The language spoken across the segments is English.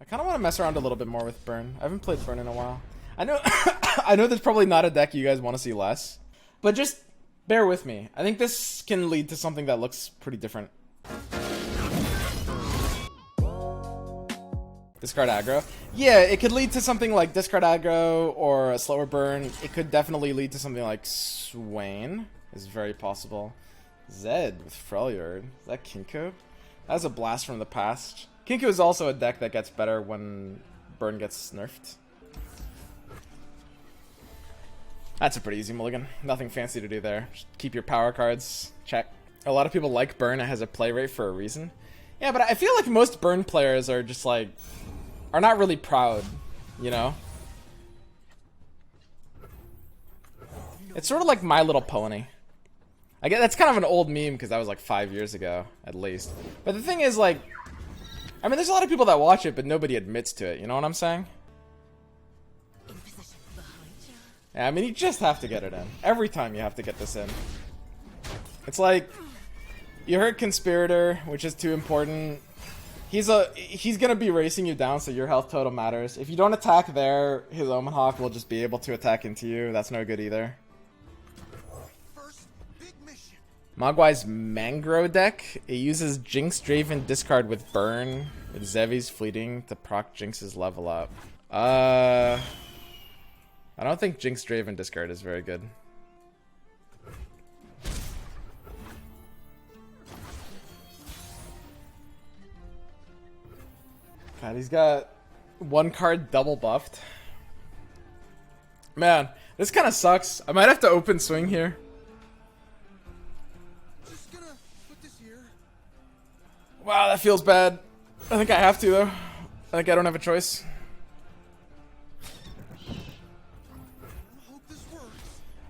I kind of want to mess around a little bit more with Burn. I haven't played Burn in a while. I know I know there's probably not a deck you guys want to see less, but just bear with me. I think this can lead to something that looks pretty different. Discard aggro. Yeah, it could lead to something like discard aggro or a slower burn. It could definitely lead to something like Swain. Is very possible. Zed with Freljord. Is that Kinko? That's a blast from the past. Kinko is also a deck that gets better when burn gets nerfed. That's a pretty easy mulligan. Nothing fancy to do there. Just keep your power cards. Check. A lot of people like burn. It has a play rate for a reason. Yeah, but I feel like most burn players are just like... are not really proud, you know? It's sort of like My Little Pony. I guess that's kind of an old meme because that was like 5 years ago, at least. But the thing is, like... I mean, there's a lot of people that watch it, but nobody admits to it, you know what I'm saying? Yeah, I mean, you just have to get it in. Every time you have to get this in. It's like... you heard Conspirator, which is too important. He's gonna be racing you down, so your health total matters. If you don't attack there, his Omen Hawk will just be able to attack into you. That's no good either. Mogwai's Mangro deck. It uses Jinx Draven discard with Burn, with Zevi's Fleeting to proc Jinx's level up. I don't think Jinx Draven discard is very good. God, he's got one card double buffed. Man, this kind of sucks. I might have to open swing here. Just gonna put this here. Wow, that feels bad. I think I have to, though. I think I don't have a choice.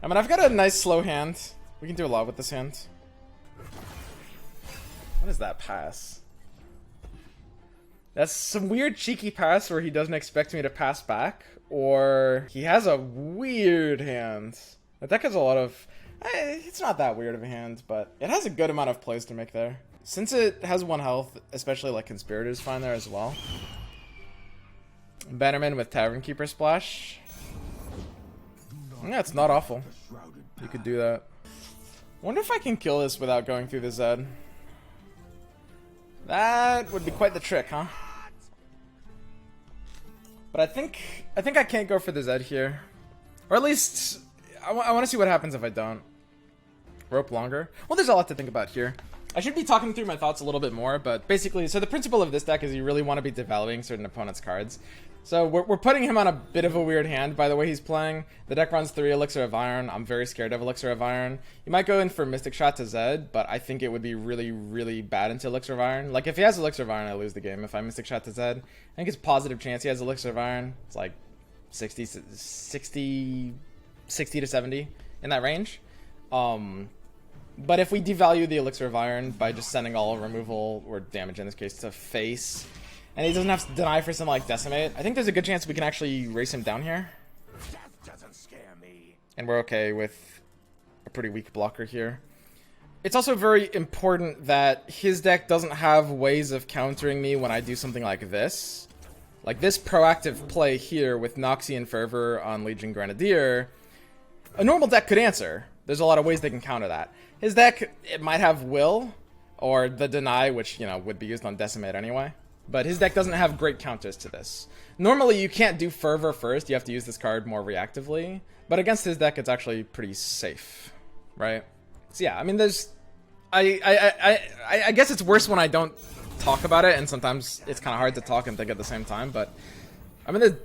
I mean, I've got a nice slow hand. We can do a lot with this hand. What is that pass? That's some weird cheeky pass where he doesn't expect me to pass back, or he has a weird hand. That deck has a lot of... it's not that weird of a hand, but it has a good amount of plays to make there. Since it has 1 health, especially like Conspirator is fine there as well. Bannerman with Tavern Keeper Splash. Yeah, it's not awful. You could do that. Wonder if I can kill this without going through the Zed. That would be quite the trick, huh? But I think I can't go for the Zed here. Or at least, I want to see what happens if I don't. Rope longer. Well, there's a lot to think about here. I should be talking through my thoughts a little bit more, but basically, so the principle of this deck is you really want to be devaluing certain opponent's cards. So we're putting him on a bit of a weird hand by the way he's playing. The deck runs 3 Elixir of Iron. I'm very scared of Elixir of Iron. You might go in for Mystic Shot to Zed, but I think it would be really, really bad into Elixir of Iron. Like, if he has Elixir of Iron, I lose the game. If I Mystic Shot to Zed, I think it's a positive chance he has Elixir of Iron. It's like 60 to 70 in that range. But if we devalue the Elixir of Iron by just sending all removal, or damage in this case, to face, and he doesn't have to deny for something like Decimate, I think there's a good chance we can actually race him down here. That doesn't scare me. And we're okay with a pretty weak blocker here. It's also very important that his deck doesn't have ways of countering me when I do something like this. Like this proactive play here with Noxian Fervor on Legion Grenadier, a normal deck could answer. There's a lot of ways they can counter that. His deck, it might have Will, or the Deny, which, you know, would be used on Decimate anyway. But his deck doesn't have great counters to this. Normally, you can't do Fervor first. You have to use this card more reactively. But against his deck, it's actually pretty safe, right? So yeah, I mean, there's... I guess it's worse when I don't talk about it, and sometimes it's kind of hard to talk and think at the same time, but... I mean,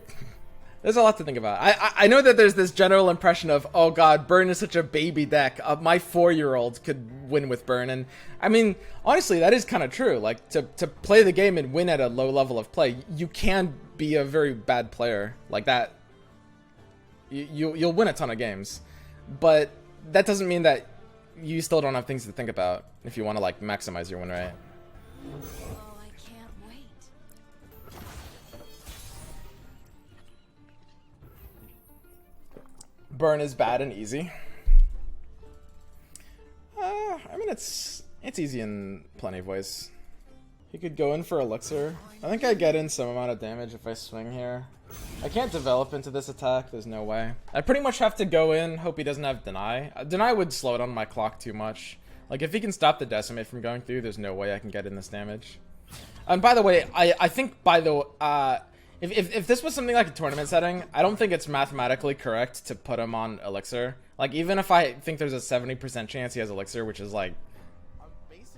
there's a lot to think about. I know that there's this general impression of, oh god, Burn is such a baby deck. My 4-year-old could win with Burn. And I mean, honestly, that is kind of true. Like, to play the game and win at a low level of play, you can be a very bad player. Like that, you'll win a ton of games. But that doesn't mean that you still don't have things to think about if you want to, like, maximize your win rate. Burn is bad and easy. I mean, it's easy in plenty of ways. He could go in for Elixir. I think I get in some amount of damage if I swing here. I can't develop into this attack, there's no way. I pretty much have to go in, hope he doesn't have Deny. Deny would slow down my clock too much. Like, if he can stop the Decimate from going through, there's no way I can get in this damage. And by the way, I think by the... if this was something like a tournament setting, I don't think it's mathematically correct to put him on Elixir. Like, even if I think there's a 70% chance he has Elixir, which is, like,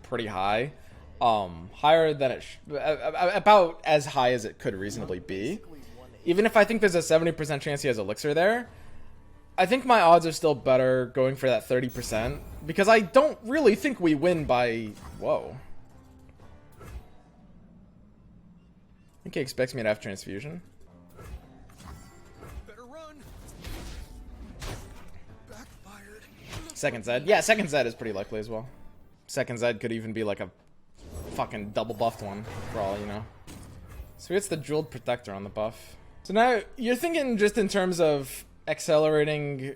pretty high. Higher than it about as high as it could reasonably be. Even if I think there's a 70% chance he has Elixir there, I think my odds are still better going for that 30%, because I don't really think we win by... Whoa. I think he expects me to have Transfusion. Better run. Backfired. Second Zed. Yeah, second Zed is pretty likely as well. Second Zed could even be like a fucking double buffed one, for all you know. So it's the Jeweled Protector on the buff. So now, you're thinking just in terms of accelerating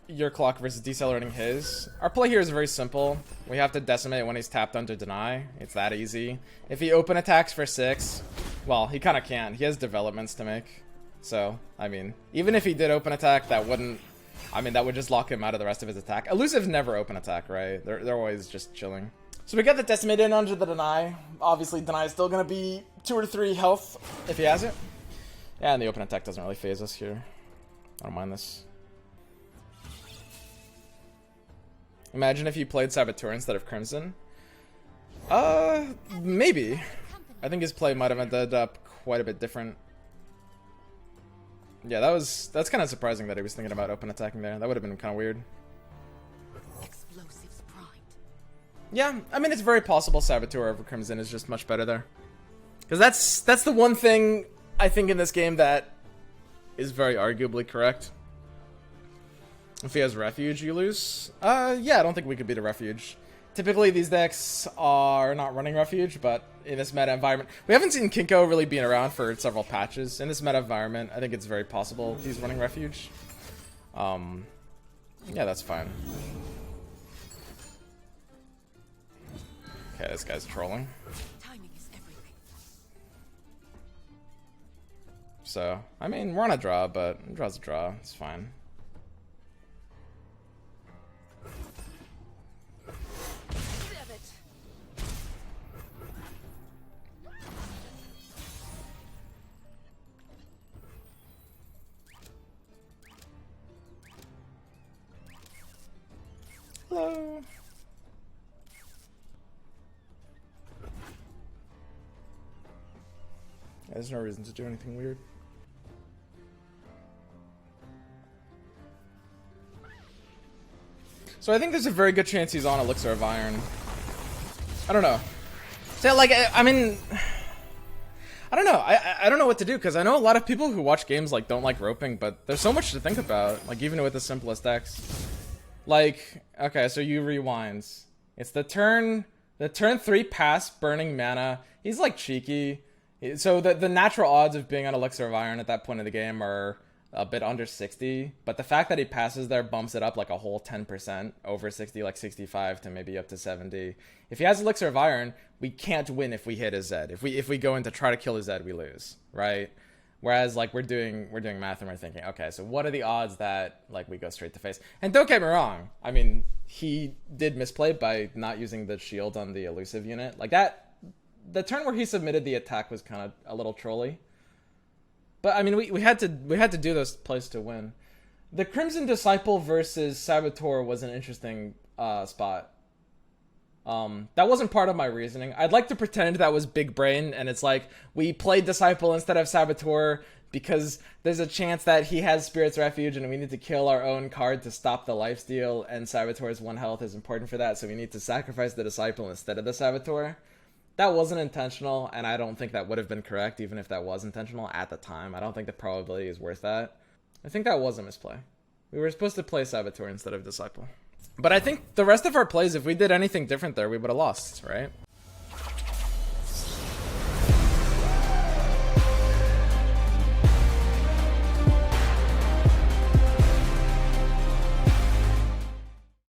your clock versus decelerating his. Our play here is very simple. We have to decimate when he's tapped under Deny. It's that easy. If he open attacks for 6, well, he kind of can't. He has developments to make. So, I mean, even if he did open attack, that wouldn't... I mean, that would just lock him out of the rest of his attack. Elusives never open attack, right? They're always just chilling. So we got the Decimate in under the Deny. Obviously, Deny is still going to be 2 or 3 health if he has it. Yeah, and the open attack doesn't really phase us here. I don't mind this. Imagine if you played Saboteur instead of Crimson. Maybe. I think his play might have ended up quite a bit different. Yeah, that's kind of surprising that he was thinking about open attacking there. That would have been kind of weird. Explosives primed. Yeah, I mean, it's very possible Saboteur over Crimson is just much better there. Because that's the one thing I think in this game that is very arguably correct. If he has Refuge, you lose. Yeah, I don't think we could beat a Refuge. Typically, these decks are not running Refuge, but in this meta environment... We haven't seen Kinko really being around for several patches. In this meta environment, I think it's very possible he's running Refuge. Yeah, that's fine. Okay, this guy's trolling. Timing is everything. So, I mean, we're on a draw, but a draw's a draw. It's fine. Hello. There's no reason to do anything weird. So I think there's a very good chance he's on Elixir of Iron. I don't know. So like, I mean, I don't know. I don't know what to do, because I know a lot of people who watch games like don't like roping, but there's so much to think about. Like even with the simplest decks. Like, okay, so you rewinds. It's the turn 3 pass burning mana. He's like cheeky. So the natural odds of being on Elixir of Iron at that point in the game are a bit under 60, but the fact that he passes there bumps it up like a whole 10% over 60, like 65 to maybe up to 70. If he has Elixir of Iron, we can't win if we hit his Zed. If we go in to try to kill his Zed, we lose, right? Whereas like we're doing math and we're thinking, okay, so what are the odds that like we go straight to face? And don't get me wrong, I mean, he did misplay by not using the shield on the elusive unit. Like that, the turn where he submitted the attack was kind of a little trolly. But I mean, we had to do those plays to win. The Crimson Disciple versus Saboteur was an interesting spot. That wasn't part of my reasoning. I'd like to pretend that was big brain, and it's like, we played Disciple instead of Saboteur because there's a chance that he has Spirit's Refuge and we need to kill our own card to stop the lifesteal, and Saboteur's 1 health is important for that, so we need to sacrifice the Disciple instead of the Saboteur. That wasn't intentional, and I don't think that would have been correct even if that was intentional at the time. I don't think the probability is worth that. I think that was a misplay. We were supposed to play Saboteur instead of Disciple. But I think the rest of our plays, if we did anything different there, we would have lost, right?